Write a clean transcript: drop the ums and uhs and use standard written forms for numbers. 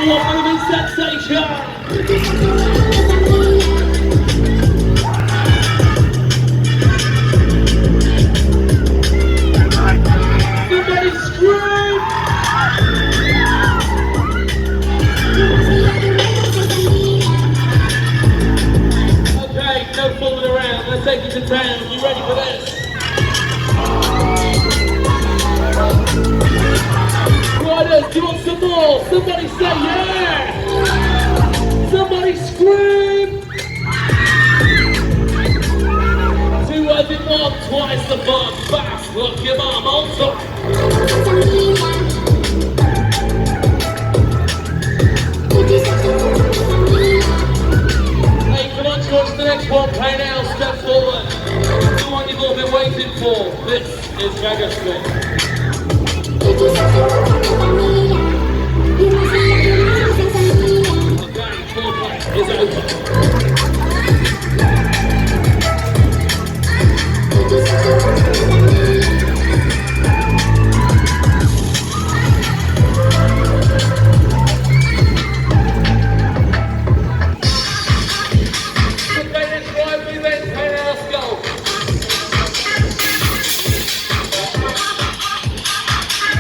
more moving sensation. Somebody scream! Okay, no fooling around. Let's take you to town. You ready for this? Riders, do you want some more? Somebody say yeah! Somebody scream! 2 words in 1, twice the fun. Fast, look your mum on top. Hey, come on, George, the next one. Play now, step forward. The one you've all been waiting for. This is megaspin.